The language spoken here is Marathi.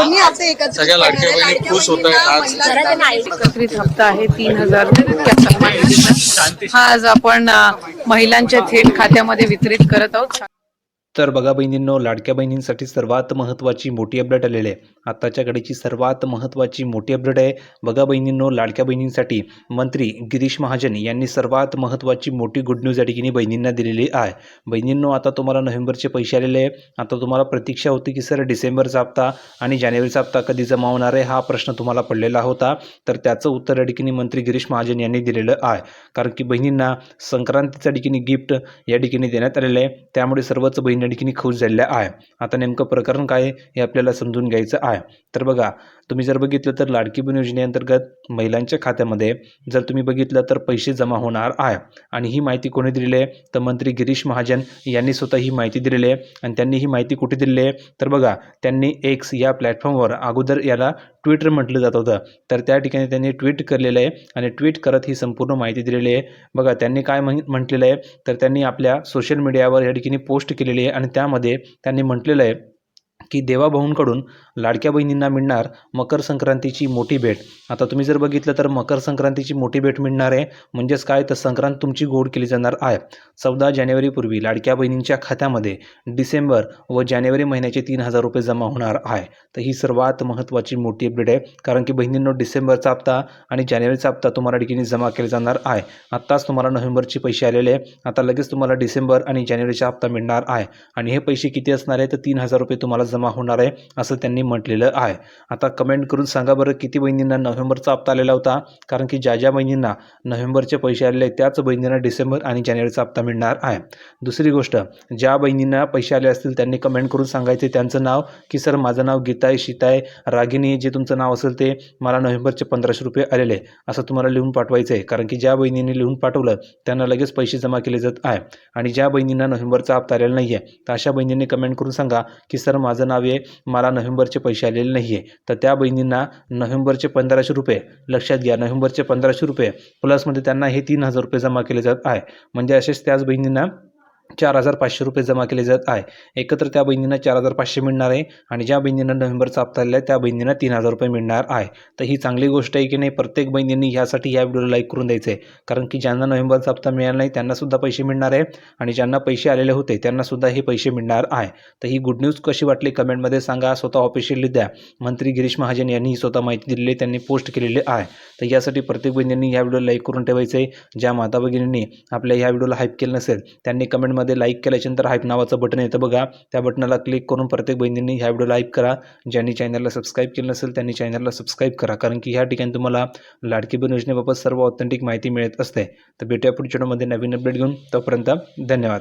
दोन्ही हप्ते एकत्र सगळ्या लाडक्या बहिणी खुश होत आहेत आज. एकत्रित हप्ता आहे 3000 या सन्मान निधीचा. हा आज आपण महिलांच्या थेट खात्यामध्ये वितरित करत आहोत. तर बघा बहिणींनो, लाडक्या बहिणींसाठी सर्वात महत्त्वाची मोठी अपडेट आलेली आहे. आत्ताच्या घडीची सर्वात महत्त्वाची मोठी अपडेट आहे. बघा बहिणींनो, लाडक्या बहिणींसाठी मंत्री गिरीश महाजन यांनी सर्वात महत्त्वाची मोठी गुड न्यूज या ठिकाणी बहिणींना दिलेली आहे. बहिणींनो, आता तुम्हाला नोव्हेंबरचे पैसे आलेले आहे. आता तुम्हाला प्रतीक्षा होती की सर डिसेंबरचा हप्ता आणि जानेवारीचा हप्ता कधी जमा होणार आहे, हा प्रश्न तुम्हाला पडलेला होता. तर त्याचं उत्तर या ठिकाणी मंत्री गिरीश महाजन यांनी दिलेलं आहे. कारण की बहिणींना संक्रांतीच्या ठिकाणी गिफ्ट या ठिकाणी देण्यात आलेलं आहे. त्यामुळे सर्वच बहिणी या ठिकाणी खुश झालेल्या आहे. आता नेमकं प्रकरण काय हे आपल्याला समजून घ्यायचं आहे. तर बघा, तुम्ही जर बघितलं तर लाडकी बहीण योजनेअंतर्गत महिलांच्या खात्यामध्ये जर तुम्ही बघितलं तर पैसे जमा होणार आहे. आणि ही माहिती कोणी दिलेली आहे तर मंत्री गिरीश महाजन यांनी स्वतः ही माहिती दिलेली आहे. आणि त्यांनी ही माहिती कुठे दिलेली आहे तर बघा, त्यांनी एक्स या प्लॅटफॉर्मवर अगोदर याला ट्विटर म्हटलं जात होतं, तर त्या ठिकाणी त्यांनी ट्विट केलेलं आहे आणि ट्विट करत ही संपूर्ण माहिती दिलेली आहे. बघा, त्यांनी काय म्हटलेलं आहे तर त्यांनी आपल्या सोशल मीडियावर या ठिकाणी पोस्ट केलेली आहे आणि त्यामध्ये त्यांनी म्हटलेलं आहे की देवाभाऊंकडून लाडक्या बहिणींना मिळणार मकर संक्रांतीची मोठी भेट. आता तुम्ही जर बघितलं तर मकर संक्रांतीची मोठी भेट मिळणार आहे. म्हणजेच काय तर संक्रांत तुमची गोड केली जाणार आहे. 14 जानेवारीपूर्वी लाडक्या बहिणींच्या खात्यामध्ये डिसेंबर व जानेवारी महिन्याचे 3000 रुपये जमा होणार आहे. तर ही सर्वात महत्त्वाची मोठी अपडेट आहे. कारण की बहिणींनो, डिसेंबरचा हप्ता आणि जानेवारीचा हप्ता तुम्हाला ठिकाणी जमा केला जाणार आहे. आत्ताच तुम्हाला नोव्हेंबरचे पैसे आलेले आहे. आता लगेच तुम्हाला डिसेंबर आणि जानेवारीचा हप्ता मिळणार आहे. आणि हे पैसे किती असणार आहे तर 3000 रुपये तुम्हाला जमा होणार आहे असं त्यांनी म्हटलेलं आहे. आता कमेंट करून सांगा बरं, किती बहिणींना नोव्हेंबरचा हप्ता आलेला होता. कारण की ज्या बहिणींना नोव्हेंबरचे पैसे आलेले त्याच बहिणींना डिसेंबर आणि जानेवारीचा हप्ता मिळणार आहे. दुसरी गोष्ट, ज्या बहिणींना पैसे आले असतील त्यांनी कमेंट करून सांगायचे त्यांचं नाव, की सर माझं नाव गीताय, शीताय, रागिनी, जे तुमचं नाव असेल ते, मला नोव्हेंबरचे 1500 रुपये आलेले असं तुम्हाला लिहून पाठवायचं आहे. कारण की ज्या बहिणींनी लिहून पाठवलं त्यांना लगेच पैसे जमा केले जात आहे. आणि ज्या बहिणींना नोव्हेंबरचा हप्ता आलेला नाही आहे तर अशा बहिणींनी कमेंट करून सांगा की सर माझं नाव आहे, मला नोव्हेंबरचे पैसे आलेले नाही आहे. तर त्या बहिणींना नोव्हेंबरचे 1500 रुपये, लक्षात घ्या, नोव्हेंबरचे 1500 रुपये प्लसमध्ये त्यांना हे 3000 रुपये जमा केले जात आहे. म्हणजे असेच त्याच बहिणींना 4500 रुपये जमा केले जात आहे. एकत्र त्या बहिणींना 4500 मिळणार आहे. आणि ज्या बहिणींना नोव्हेंबरचा हप्ता आलेला आहे त्या बहिणींना 3000 रुपये मिळणार आहे. तर ही चांगली गोष्ट आहे की नाही. प्रत्येक बहिणींनी ह्यासाठी या व्हिडिओला लाईक करून द्यायचं आहे. कारण की ज्यांना नोव्हेंबरचा हप्ता मिळाला नाही त्यांनासुद्धा पैसे मिळणार आहे आणि ज्यांना पैसे आलेले होते त्यांनासुद्धा हे पैसे मिळणार आहे. तर ही गुड न्यूज कशी वाटली कमेंटमध्ये सांगा. स्वतः ऑफिशियली द्या. मंत्री गिरीश महाजन यांनी स्वतः माहिती दिलेली, त्यांनी पोस्ट केलेली आहे. तर यासाठी प्रत्येक बहिणींनी ह्या व्हिडिओला लाईक करून ठेवायचं आहे. ज्या माता भगिनींनी आपल्या ह्या व्हिडिओला हाईप केलं नसेल त्यांनी कमेंटमध्ये लाईक केल्याच्यानंतर हाईप नावाचं बटन येतं बघा, त्या बटनाला क्लिक करून प्रत्येक बहिणींनी ह्या व्हिडिओला हाईप करा. ज्यांनी चॅनलला सबस्क्राईब केलं नसेल त्यांनी चॅनलला सबस्क्राईब करा. कारण की ह्या ठिकाणी तुम्हाला लाडकी बहीण योजनेबाबत सर्व ऑथेंटिक माहिती मिळत असते. तर भेटूया पुढच्या व्हिडिओमध्ये नवीन अपडेट घेऊन. तोपर्यंत धन्यवाद.